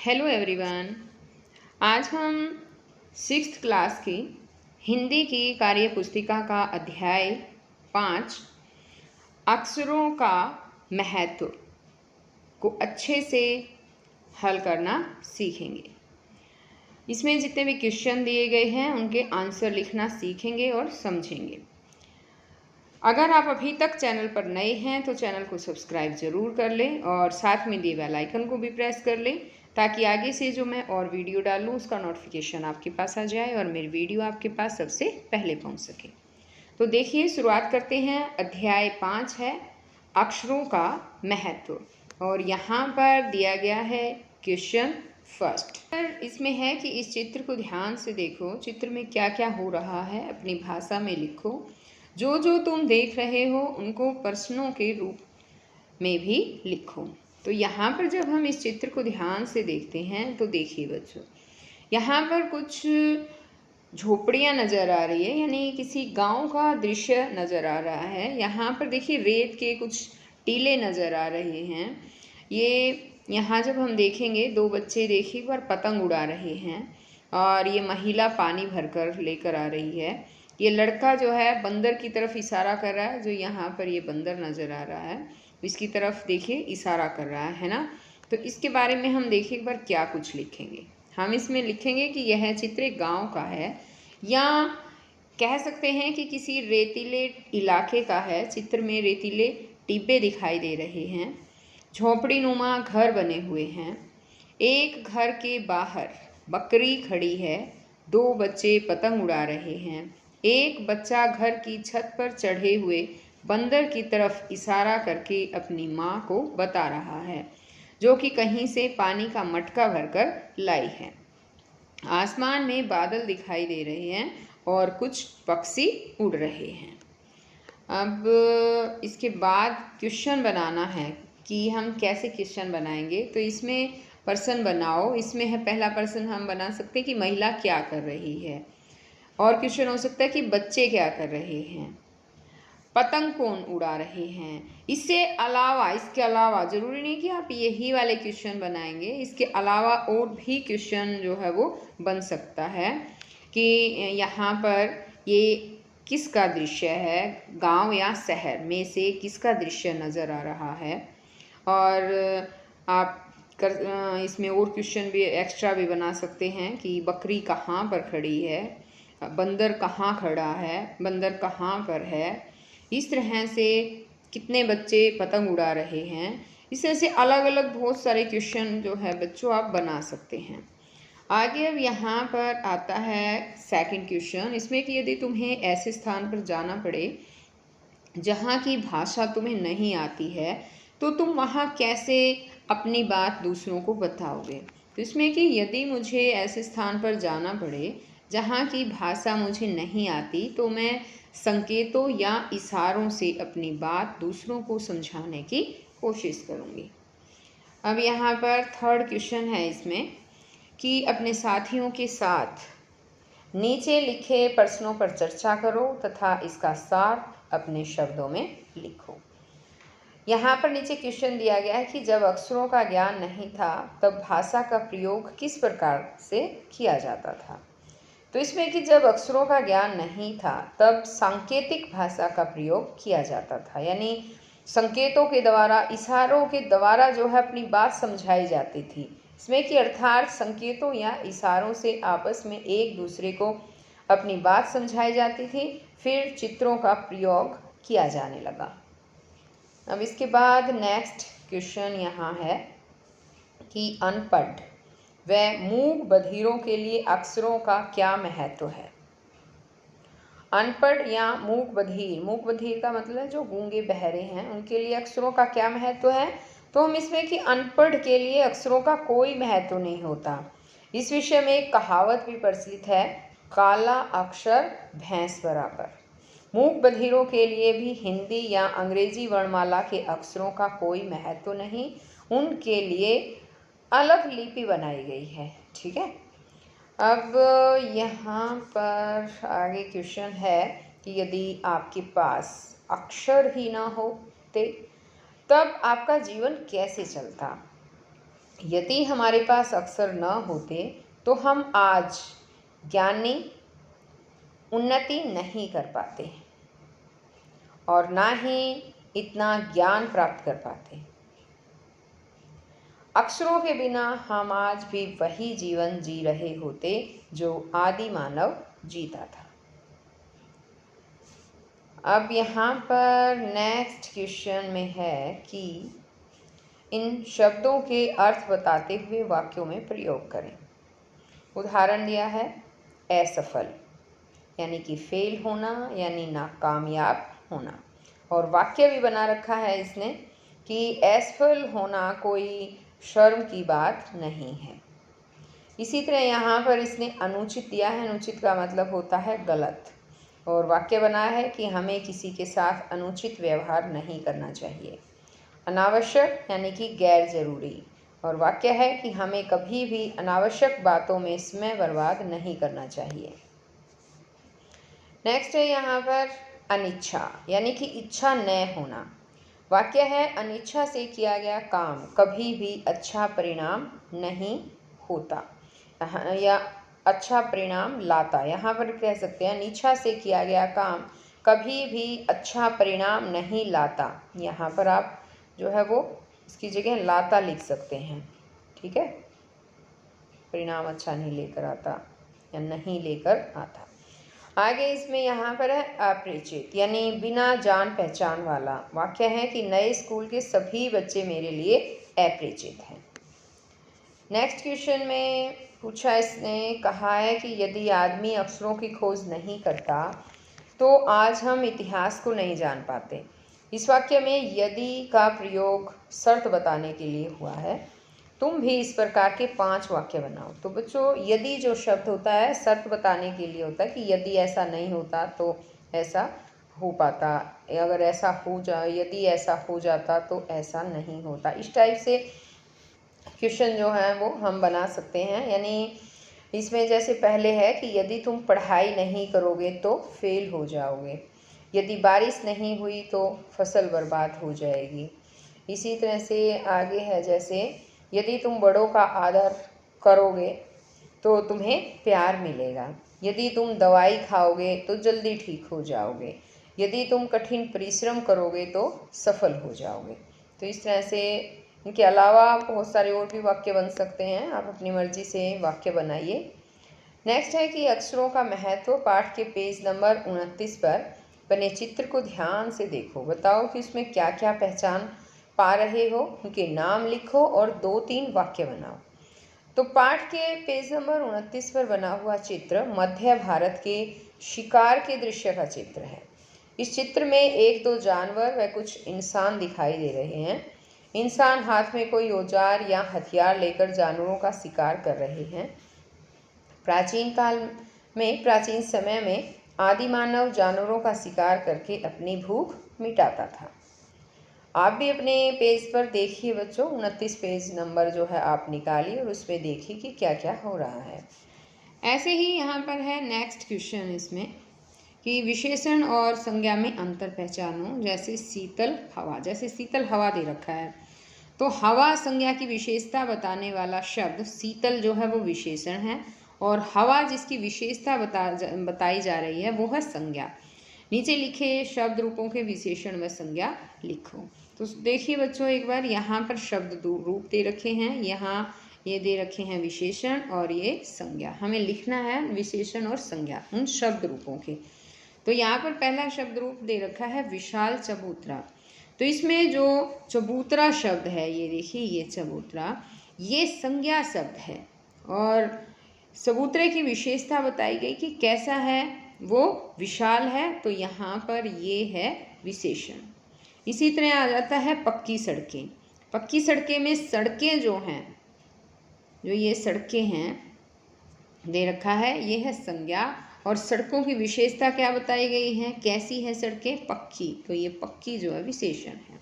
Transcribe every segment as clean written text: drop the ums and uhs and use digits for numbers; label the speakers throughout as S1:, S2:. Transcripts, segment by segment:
S1: Hello everyone. आज हम sixth class की हिंदी की कार्य पुस्तिका का अध्याय 5 अक्षरों का महत्व को अच्छे से हल करना सीखेंगे। इसमें जितने भी क्वेश्चन दिए गए हैं उनके आंसर लिखना सीखेंगे और समझेंगे। अगर आप अभी तक चैनल पर नए हैं तो चैनल को सब्सक्राइब ज़रूर कर लें और साथ में दिए बेल आइकन को भी प्रेस कर लें ताकि आगे से जो मैं और वीडियो डालूँ उसका नोटिफिकेशन आपके पास आ जाए और मेरी वीडियो आपके पास सबसे पहले पहुंच सके। तो देखिए, शुरुआत करते हैं। अध्याय 5 है अक्षरों का महत्व और यहाँ पर दिया गया है क्वेश्चन फर्स्ट। इसमें है कि इस चित्र को ध्यान से देखो, चित्र में क्या क्या हो रहा है अपनी भाषा में लिखो। जो जो तुम देख रहे हो उनको प्रश्नों के रूप में भी लिखो। तो यहाँ पर जब हम इस चित्र को ध्यान से देखते हैं तो देखिए बच्चों, यहाँ पर कुछ झोपड़ियाँ नज़र आ रही है, यानी किसी गांव का दृश्य नज़र आ रहा है। यहाँ पर देखिए रेत के कुछ टीले नज़र आ रहे हैं। ये यहाँ जब हम देखेंगे, दो बच्चे देखिए पर पतंग उड़ा रहे हैं और ये महिला पानी भरकर लेकर आ रही है। ये लड़का जो है बंदर की तरफ इशारा कर रहा है, जो यहाँ पर ये बंदर नज़र आ रहा है इसकी तरफ देखिए इशारा कर रहा है ना। तो इसके बारे में हम देखिए एक बार क्या कुछ लिखेंगे। हम इसमें लिखेंगे कि यह चित्र एक गाँव का है या कह सकते हैं कि किसी रेतीले इलाके का है। चित्र में रेतीले टिब्बे दिखाई दे रहे हैं, झोपड़ी नुमा घर बने हुए हैं। एक घर के बाहर बकरी खड़ी है, दो बच्चे पतंग उड़ा रहे हैं। एक बच्चा घर की छत पर चढ़े हुए बंदर की तरफ इशारा करके अपनी माँ को बता रहा है, जो कि कहीं से पानी का मटका भरकर लाई है। आसमान में बादल दिखाई दे रहे हैं और कुछ पक्षी उड़ रहे हैं। अब इसके बाद क्वेश्चन बनाना है कि हम कैसे क्वेश्चन बनाएंगे। तो इसमें पर्सन बनाओ। इसमें है पहला पर्सन हम बना सकते हैं कि महिला क्या कर रही है, और क्वेश्चन हो सकता है कि बच्चे क्या कर रहे हैं, पतंग कौन उड़ा रहे हैं। इसके अलावा ज़रूरी नहीं कि आप यही वाले क्वेश्चन बनाएंगे, इसके अलावा और भी क्वेश्चन जो है वो बन सकता है कि यहाँ पर ये किसका दृश्य है, गांव या शहर में से किसका दृश्य नज़र आ रहा है। और आप इसमें और क्वेश्चन भी एक्स्ट्रा भी बना सकते हैं कि बकरी कहाँ पर खड़ी है, बंदर कहाँ खड़ा है, बंदर कहाँ पर है। इस तरह से कितने बच्चे पतंग उड़ा रहे हैं। इस तरह से अलग अलग बहुत सारे क्वेश्चन जो है बच्चों आप बना सकते हैं। आगे अब यहाँ पर आता है सेकंड क्वेश्चन। इसमें कि यदि तुम्हें ऐसे स्थान पर जाना पड़े जहाँ की भाषा तुम्हें नहीं आती है तो तुम वहाँ कैसे अपनी बात दूसरों को बताओगे। तो इसमें कि यदि मुझे ऐसे स्थान पर जाना पड़े जहाँ की भाषा मुझे नहीं आती तो मैं संकेतों या इशारों से अपनी बात दूसरों को समझाने की कोशिश करूँगी। अब यहाँ पर थर्ड क्वेश्चन है इसमें कि अपने साथियों के साथ नीचे लिखे प्रश्नों पर चर्चा करो तथा इसका सार अपने शब्दों में लिखो। यहाँ पर नीचे क्वेश्चन दिया गया है कि जब अक्षरों का ज्ञान नहीं था तब भाषा का प्रयोग किस प्रकार से किया जाता था। तो इसमें कि जब अक्षरों का ज्ञान नहीं था तब सांकेतिक भाषा का प्रयोग किया जाता था, यानी संकेतों के द्वारा, इशारों के द्वारा जो है अपनी बात समझाई जाती थी। इसमें कि अर्थात संकेतों या इशारों से आपस में एक दूसरे को अपनी बात समझाई जाती थी, फिर चित्रों का प्रयोग किया जाने लगा। अब इसके बाद नेक्स्ट क्वेश्चन यहाँ है कि अनपढ़ व मूक बधिरों के लिए अक्षरों का क्या महत्व है। अनपढ़ या मूक बधिर का मतलब है जो गूंगे बहरे हैं, उनके लिए अक्षरों का क्या महत्व है। तो हम इसमें कि अनपढ़ के लिए अक्षरों का कोई महत्व नहीं होता। इस विषय में एक कहावत भी प्रचलित है, काला अक्षर भैंस बराबर। मूक बधिरों के लिए भी हिंदी या अंग्रेजी वर्णमाला के अक्षरों का कोई महत्व नहीं, उनके लिए अलग लिपि बनाई गई है। ठीक है। अब यहाँ पर आगे क्वेश्चन है कि यदि आपके पास अक्षर ही ना होते तब आपका जीवन कैसे चलता। यदि हमारे पास अक्षर न होते तो हम आज ज्ञानी उन्नति नहीं कर पाते और ना ही इतना ज्ञान प्राप्त कर पाते। अक्षरों के बिना हम आज भी वही जीवन जी रहे होते जो आदि मानव जीता था। अब यहाँ पर नेक्स्ट क्वेश्चन में है कि इन शब्दों के अर्थ बताते हुए वाक्यों में प्रयोग करें। उदाहरण दिया है असफल यानी कि फेल होना यानी नाकामयाब होना, और वाक्य भी बना रखा है इसने कि असफल होना कोई शर्म की बात नहीं है। इसी तरह यहाँ पर इसने अनुचित दिया है, अनुचित का मतलब होता है गलत, और वाक्य बना है कि हमें किसी के साथ अनुचित व्यवहार नहीं करना चाहिए। अनावश्यक यानी कि गैर जरूरी, और वाक्य है कि हमें कभी भी अनावश्यक बातों में समय बर्बाद नहीं करना चाहिए। नेक्स्ट है यहाँ पर अनिच्छा यानी कि इच्छा न होना। वाक्य है अनिच्छा से किया गया काम कभी भी अच्छा परिणाम नहीं होता या अच्छा परिणाम लाता। यहाँ पर कह सकते हैं अनिच्छा से किया गया काम कभी भी अच्छा परिणाम नहीं लाता। यहाँ पर आप जो है वो इसकी जगह लाता लिख सकते हैं, ठीक है। परिणाम अच्छा नहीं लेकर आता या नहीं लेकर आता। आगे इसमें यहाँ पर है अपरिचित यानी बिना जान पहचान वाला। वाक्य है कि नए स्कूल के सभी बच्चे मेरे लिए अपरिचित हैं। नेक्स्ट क्वेश्चन में पूछा, इसने कहा है कि यदि आदमी अक्षरों की खोज नहीं करता तो आज हम इतिहास को नहीं जान पाते। इस वाक्य में यदि का प्रयोग शर्त बताने के लिए हुआ है। तुम भी इस प्रकार के 5 वाक्य बनाओ। तो बच्चों यदि जो शब्द होता है शर्त बताने के लिए होता है कि यदि ऐसा नहीं होता तो ऐसा हो पाता, अगर ऐसा हो जाए, यदि ऐसा हो जाता तो ऐसा नहीं होता। इस टाइप से क्वेश्चन जो है वो हम बना सकते हैं। यानी इसमें जैसे पहले है कि यदि तुम पढ़ाई नहीं करोगे तो फेल हो जाओगे, यदि बारिश नहीं हुई तो फसल बर्बाद हो जाएगी। इसी तरह से आगे है जैसे यदि तुम बड़ों का आदर करोगे तो तुम्हें प्यार मिलेगा, यदि तुम दवाई खाओगे तो जल्दी ठीक हो जाओगे, यदि तुम कठिन परिश्रम करोगे तो सफल हो जाओगे। तो इस तरह से इनके अलावा बहुत सारे और भी वाक्य बन सकते हैं, आप अपनी मर्जी से वाक्य बनाइए। नेक्स्ट है कि अक्षरों का महत्व। पाठ के पेज नंबर 29 पर बने चित्र को ध्यान से देखो, बताओ कि उसमें क्या क्या पहचान पा रहे हो, उनके नाम लिखो और 2-3 वाक्य बनाओ। तो पाठ के पेज नंबर 29 पर बना हुआ चित्र मध्य भारत के शिकार के दृश्य का चित्र है। इस चित्र में 1-2 जानवर व कुछ इंसान दिखाई दे रहे हैं। इंसान हाथ में कोई औजार या हथियार लेकर जानवरों का शिकार कर रहे हैं। प्राचीन समय में आदि मानव जानवरों का शिकार करके अपनी भूख मिटाता था। आप भी अपने पेज पर देखिए बच्चों, 29 पेज नंबर जो है आप निकालिए और उसमें देखिए कि क्या क्या हो रहा है। ऐसे ही यहाँ पर है नेक्स्ट क्वेश्चन इसमें कि विशेषण और संज्ञा में अंतर पहचानो। जैसे शीतल हवा, जैसे शीतल हवा दे रखा है तो हवा संज्ञा की विशेषता बताने वाला शब्द, शीतल जो है वो विशेषण है और हवा जिसकी विशेषता बताई जा रही है वो है संज्ञा। नीचे लिखे शब्द रूपों के विशेषण व संज्ञा लिखो। तो देखिए बच्चों एक बार यहाँ पर शब्द रूप दे रखे हैं, यहाँ ये दे रखे हैं विशेषण और ये संज्ञा। हमें लिखना है विशेषण और संज्ञा उन शब्द रूपों के। तो यहाँ पर पहला शब्द रूप दे रखा है विशाल चबूतरा। तो इसमें जो चबूतरा शब्द है, ये देखिए ये चबूतरा, ये संज्ञा शब्द है और चबूतरे की विशेषता बताई गई कि कैसा है, वो विशाल है, तो यहाँ पर ये है विशेषण। इसी तरह आ जाता है पक्की सड़कें। पक्की सड़कें में सड़कें जो हैं, जो ये सड़कें हैं दे रखा है, ये है संज्ञा और सड़कों की विशेषता क्या बताई गई है, कैसी है सड़कें, पक्की, तो ये पक्की जो है विशेषण है।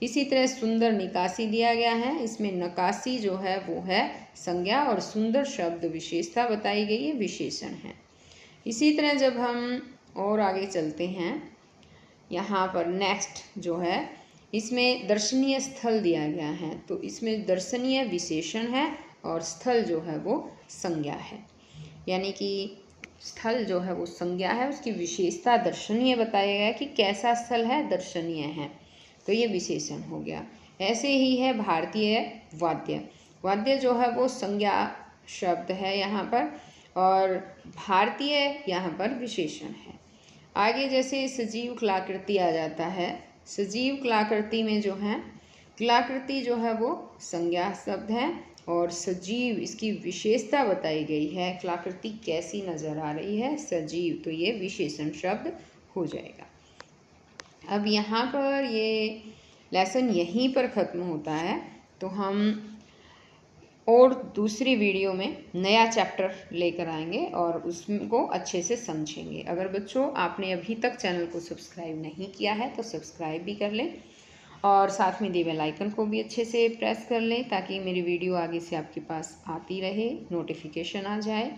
S1: इसी तरह सुंदर निकासी दिया गया है, इसमें नकासी जो है वो है संज्ञा और सुंदर शब्द विशेषता बताई गई है, विशेषण है। इसी तरह जब हम और आगे चलते हैं, यहाँ पर नेक्स्ट जो है इसमें दर्शनीय स्थल दिया गया है, तो इसमें दर्शनीय विशेषण है और स्थल जो है वो संज्ञा है। यानी कि स्थल जो है वो संज्ञा है, उसकी विशेषता दर्शनीय बताया गया है कि कैसा स्थल है, दर्शनीय है, तो ये विशेषण हो गया। ऐसे ही है भारतीय वाद्य। वाद्य जो है वो संज्ञा शब्द है यहाँ पर, और भारतीय यहाँ पर विशेषण है। आगे जैसे सजीव कलाकृति आ जाता है। सजीव कलाकृति में जो है, कलाकृति जो है वो संज्ञा शब्द है और सजीव इसकी विशेषता बताई गई है। कलाकृति कैसी नज़र आ रही है, सजीव, तो ये विशेषण शब्द हो जाएगा। अब यहाँ पर ये लेसन यहीं पर ख़त्म होता है, तो हम और दूसरी वीडियो में नया चैप्टर लेकर आएंगे और उसको अच्छे से समझेंगे। अगर बच्चों आपने अभी तक चैनल को सब्सक्राइब नहीं किया है तो सब्सक्राइब भी कर लें और साथ में दिए बेल आइकन को भी अच्छे से प्रेस कर लें, ताकि मेरी वीडियो आगे से आपके पास आती रहे, नोटिफिकेशन आ जाए।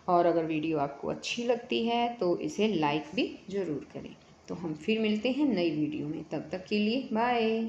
S1: और अगर वीडियो आपको अच्छी लगती है तो इसे लाइक भी ज़रूर करें। तो हम फिर मिलते हैं नई वीडियो में, तब तक के लिए बाय।